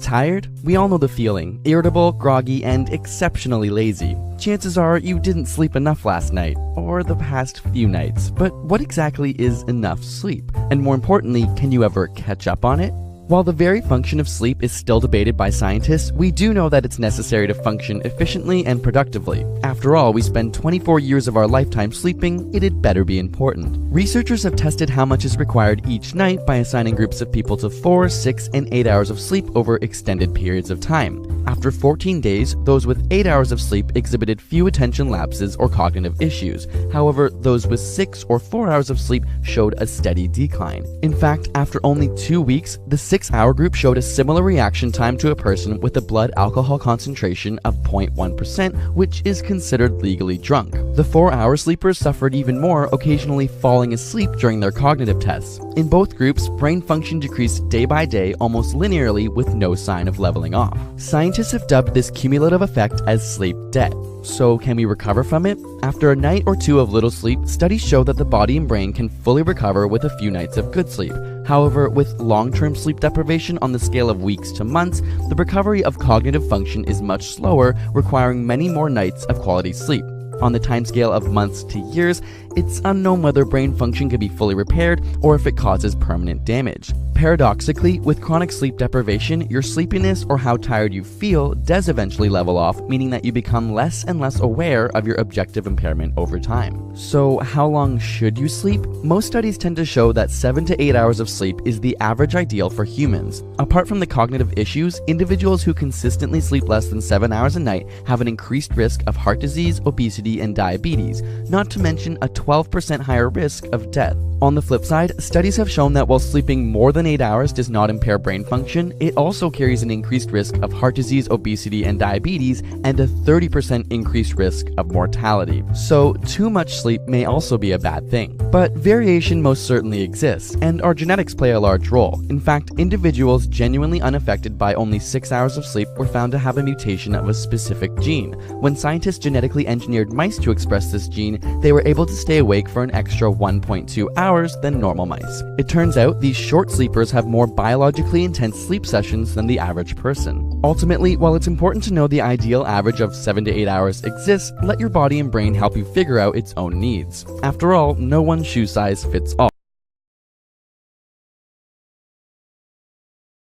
Tired? We all know the feeling. Irritable, groggy, and exceptionally lazy. Chances are you didn't sleep enough last night, or the past few nights. But what exactly is enough sleep? And more importantly, can you ever catch up on it? While the very function of sleep is still debated by scientists, we do know that it's necessary to function efficiently and productively. After all, we spend 24 years of our lifetime sleeping, it'd better be important. Researchers have tested how much is required each night by assigning groups of people to 4, 6, and 8 hours of sleep over extended periods of time. After 14 days, those with 8 hours of sleep exhibited few attention lapses or cognitive issues. However, those with 6 or 4 hours of sleep showed a steady decline. In fact, after only 2 weeks, the 6-hour group showed a similar reaction time to a person with a blood alcohol concentration of 0.1%, which is considered legally drunk. The 4-hour sleepers suffered even more, occasionally falling asleep during their cognitive tests. In both groups, brain function decreased day by day almost linearly with no sign of leveling off. Scientists have dubbed this cumulative effect as sleep debt. So can we recover from it? After a night or two of little sleep, studies show that the body and brain can fully recover with a few nights of good sleep. However, with long-term sleep deprivation on the scale of weeks to months, the recovery of cognitive function is much slower, requiring many more nights of quality sleep. On the timescale of months to years, it's unknown whether brain function can be fully repaired or if it causes permanent damage. Paradoxically, with chronic sleep deprivation, your sleepiness or how tired you feel does eventually level off, meaning that you become less and less aware of your objective impairment over time. So how long should you sleep? Most studies tend to show that 7 to 8 hours of sleep is the average ideal for humans. Apart from the cognitive issues, individuals who consistently sleep less than 7 hours a night have an increased risk of heart disease, obesity, and diabetes, not to mention a 12% higher risk of death. On the flip side, studies have shown that while sleeping more than 8 hours does not impair brain function, it also carries an increased risk of heart disease, obesity, and diabetes, and a 30% increased risk of mortality. So too much sleep may also be a bad thing. But variation most certainly exists, and our genetics play a large role. In fact, individuals genuinely unaffected by only 6 hours of sleep were found to have a mutation of a specific gene. When scientists genetically engineered mice to express this gene, they were able to stay awake for an extra 1.2 hours than normal mice. It turns out these short sleepers have more biologically intense sleep sessions than the average person. Ultimately, while it's important to know the ideal average of 7 to 8 hours exists, let your body and brain help you figure out its own needs. After all, no one shoe size fits all.